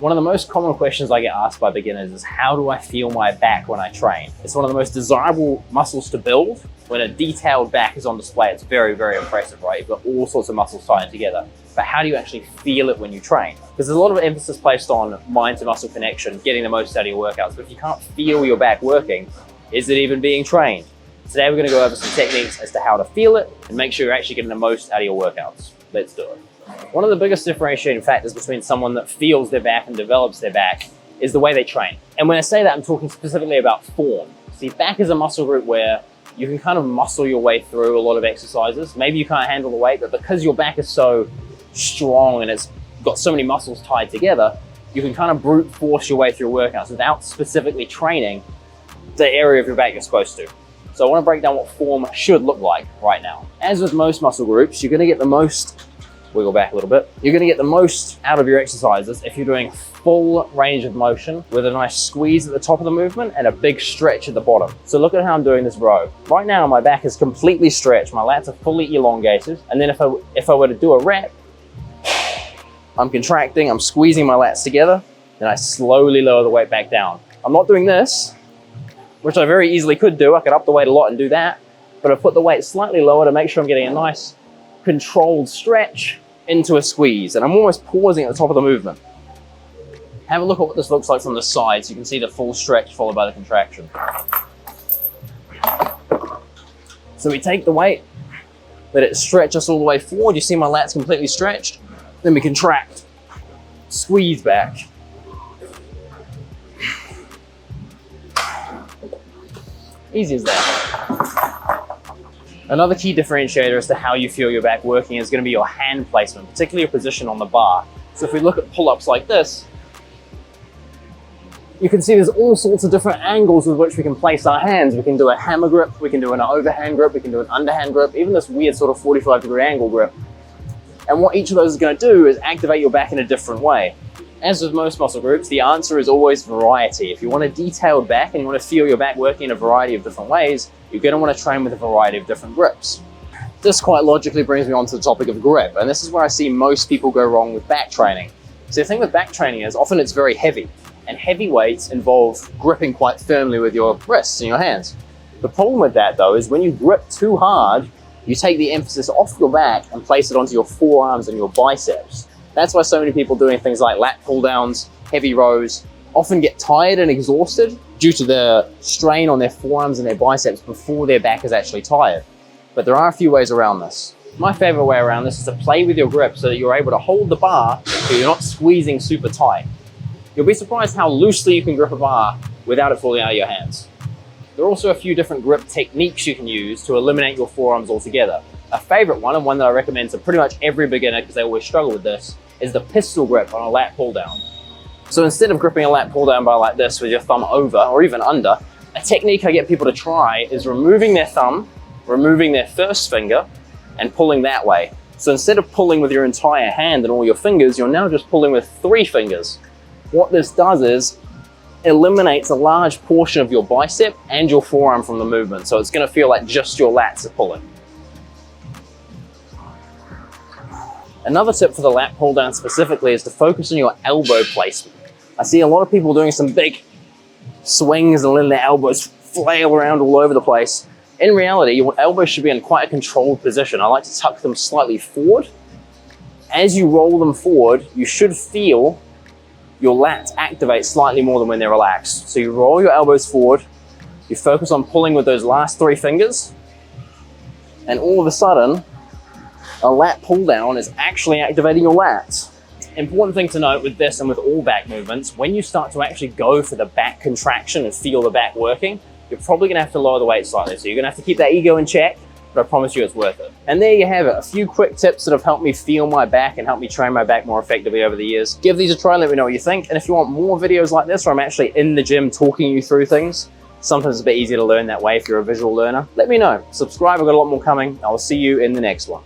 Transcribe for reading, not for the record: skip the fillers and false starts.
One of the most common questions I get asked by beginners is, how do I feel my back when I train? It's one of the most desirable muscles to build. When a detailed back is on display, it's very, very impressive, right? You've got all sorts of muscles tied together. But how do you actually feel it when you train? Because there's a lot of emphasis placed on mind to muscle connection, getting the most out of your workouts. But if you can't feel your back working, is it even being trained? Today we're going to go over some techniques as to how to feel it and make sure you're actually getting the most out of your workouts. Let's do it. One of the biggest differentiating factors between someone that feels their back and develops their back is the way they train. And when I say that, I'm talking specifically about form. See, back is a muscle group where you can kind of muscle your way through a lot of exercises. Maybe you can't handle the weight, but because your back is so strong and it's got so many muscles tied together, you can kind of brute force your way through workouts without specifically training the area of your back you're supposed to. So I want to break down what form should look like right now. As with most muscle groups, you're going to get the most, wiggle back a little bit, you're going to get the most out of your exercises if you're doing full range of motion with a nice squeeze at the top of the movement and a big stretch at the bottom. So look at how I'm doing this row. Right now my back is completely stretched, my lats are fully elongated, and then if I were to do a rep, I'm contracting, I'm squeezing my lats together, then I slowly lower the weight back down. I'm not doing this, which I very easily could do. I could up the weight a lot and do that, but I put the weight slightly lower to make sure I'm getting a nice controlled stretch into a squeeze, and I'm almost pausing at the top of the movement. Have a look at what this looks like from the side so you can see the full stretch followed by the contraction. So we take the weight, let it stretch us all the way forward. You see my lats completely stretched. Then we contract, squeeze back. Easy as that. Another key differentiator as to how you feel your back working is going to be your hand placement, particularly your position on the bar. So if we look at pull-ups like this, you can see there's all sorts of different angles with which we can place our hands. We can do a hammer grip, we can do an overhand grip, we can do an underhand grip, even this weird sort of 45-degree angle grip. And what each of those is going to do is activate your back in a different way. As with most muscle groups, the answer is always variety. If you want a detailed back and you want to feel your back working in a variety of different ways, you're going to want to train with a variety of different grips. This quite logically brings me on to the topic of grip, and this is where I see most people go wrong with back training. So the thing with back training is often it's very heavy, and heavy weights involve gripping quite firmly with your wrists and your hands. The problem with that though is when you grip too hard, you take the emphasis off your back and place it onto your forearms and your biceps. That's why so many people doing things like lat pull downs, heavy rows, often get tired and exhausted due to the strain on their forearms and their biceps before their back is actually tired. But there are a few ways around this. My favorite way around this is to play with your grip so that you're able to hold the bar so you're not squeezing super tight. You'll be surprised how loosely you can grip a bar without it falling out of your hands. There are also a few different grip techniques you can use to eliminate your forearms altogether. A favorite one, and one that I recommend to pretty much every beginner because they always struggle with this, is the pistol grip on a lat pull down. So instead of gripping a lat pull down bar like this with your thumb over or even under, a technique I get people to try is removing their thumb, removing their first finger, and pulling that way. So instead of pulling with your entire hand and all your fingers, you're now just pulling with 3 fingers. What this does is eliminates a large portion of your bicep and your forearm from the movement. So it's going to feel like just your lats are pulling. Another tip for the lat pull down specifically is to focus on your elbow placement. I see a lot of people doing some big swings and letting their elbows flail around all over the place. In reality, your elbows should be in quite a controlled position. I like to tuck them slightly forward. As you roll them forward, you should feel your lats activate slightly more than when they're relaxed. So you roll your elbows forward, you focus on pulling with those last 3 fingers, and all of a sudden, a lat pull down is actually activating your lats. Important thing to note with this and with all back movements, when you start to actually go for the back contraction and feel the back working, you're probably gonna have to lower the weight slightly. So you're gonna have to keep that ego in check, but I promise you it's worth it. And there you have it, a few quick tips that have helped me feel my back and helped me train my back more effectively over the years. Give these a try and let me know what you think. And if you want more videos like this where I'm actually in the gym talking you through things, sometimes it's a bit easier to learn that way if you're a visual learner, let me know. Subscribe, I've got a lot more coming. I will see you in the next one.